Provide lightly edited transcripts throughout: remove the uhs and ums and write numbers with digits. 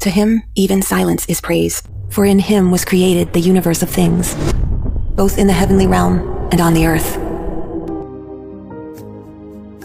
To him, even silence is praise, for in him was created the universe of things, both in the heavenly realm and on the earth.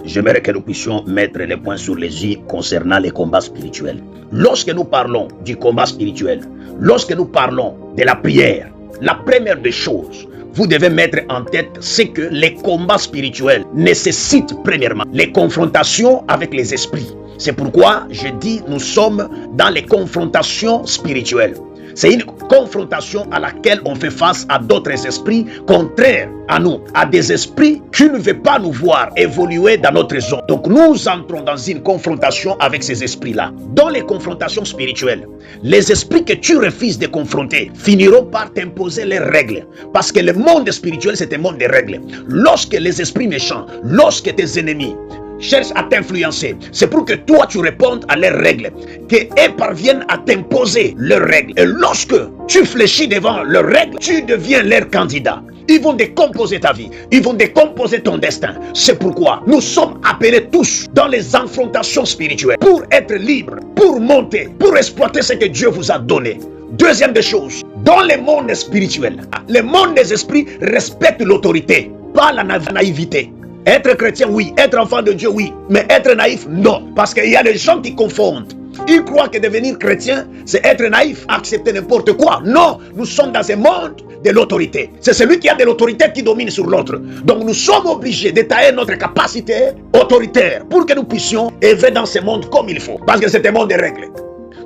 J'aimerais que nous puissions mettre les points sur les i concernant les combats spirituels. Lorsque nous parlons du combat spirituel, lorsque nous parlons de la prière, la première des choses, vous devez mettre en tête, c'est que les combats spirituels nécessitent premièrement les confrontations avec les esprits. C'est pourquoi je dis nous sommes dans les confrontations spirituelles. C'est une confrontation à laquelle on fait face à d'autres esprits contraires à nous, à des esprits qui ne veulent pas nous voir évoluer dans notre zone. Donc nous entrons dans une confrontation avec ces esprits-là. Dans les confrontations spirituelles, les esprits que tu refuses de confronter finiront par t'imposer les règles. Parce que le monde spirituel, c'est un monde de règles. Lorsque les esprits méchants, lorsque tes ennemis cherchent à t'influencer, c'est pour que toi tu répondes à leurs règles, qu'eux parviennent à t'imposer leurs règles. Et lorsque tu fléchis devant leurs règles, tu deviens leur candidat. Ils vont décomposer ta vie, ils vont décomposer ton destin. C'est pourquoi nous sommes appelés tous dans les confrontations spirituelles pour être libres, pour monter, pour exploiter ce que Dieu vous a donné. Deuxième des choses, dans le monde spirituel, le monde des esprits respecte l'autorité, pas la naïveté. Être chrétien, oui. Être enfant de Dieu, oui. Mais être naïf, non. Parce qu'il y a des gens qui confondent. Ils croient que devenir chrétien, c'est être naïf, accepter n'importe quoi. Non, nous sommes dans un monde de l'autorité. C'est celui qui a de l'autorité qui domine sur l'autre. Donc nous sommes obligés d'étaler notre capacité autoritaire pour que nous puissions œuvrer dans ce monde comme il faut. Parce que c'est un monde de règles.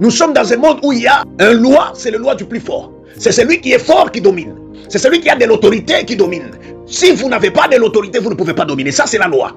Nous sommes dans un monde où il y a une loi, c'est la loi du plus fort. C'est celui qui est fort qui domine. C'est celui qui a de l'autorité qui domine. Si vous n'avez pas de l'autorité, vous ne pouvez pas dominer. Ça, c'est la loi.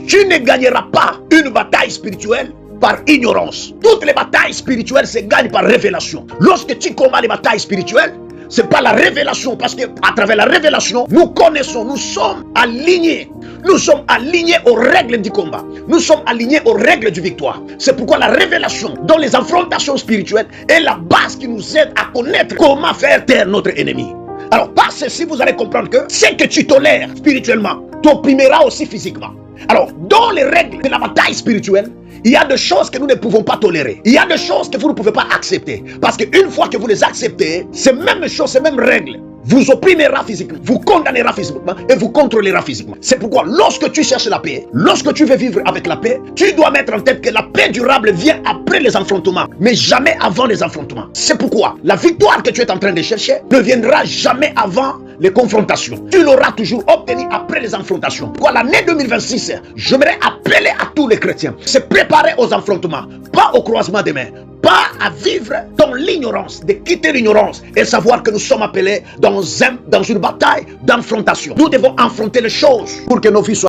Tu ne gagneras pas une bataille spirituelle par ignorance. Toutes les batailles spirituelles se gagnent par révélation. Lorsque tu combats les batailles spirituelles, c'est pas la révélation, parce que à travers la révélation, nous connaissons, nous sommes alignés. Nous sommes alignés aux règles du combat. Nous sommes alignés aux règles du victoire. C'est pourquoi la révélation dans les affrontations spirituelles est la base qui nous aide à connaître comment faire taire notre ennemi. Alors par ceci, vous allez comprendre que ce que tu tolères spirituellement t'opprimera aussi physiquement. Alors dans les règles de la bataille spirituelle, il y a des choses que nous ne pouvons pas tolérer. Il y a des choses que vous ne pouvez pas accepter. Parce qu'une fois que vous les acceptez, ces mêmes choses, ces mêmes règles vous opprimera physiquement, vous condamnera physiquement et vous contrôlera physiquement. C'est pourquoi lorsque tu cherches la paix, lorsque tu veux vivre avec la paix, tu dois mettre en tête que la paix durable vient après les affrontements, mais jamais avant les affrontements. C'est pourquoi la victoire que tu es en train de chercher ne viendra jamais avant les confrontations. Tu l'auras toujours obtenue après les affrontations. Pourquoi l'année 2026, j'aimerais appeler à tous les chrétiens, se préparer aux affrontements, pas au croisement des mains, pas à vivre dans l'ignorance, de quitter l'ignorance et savoir que nous sommes appelés dans une bataille d'affrontation. Nous devons affronter les choses pour que nos vies soient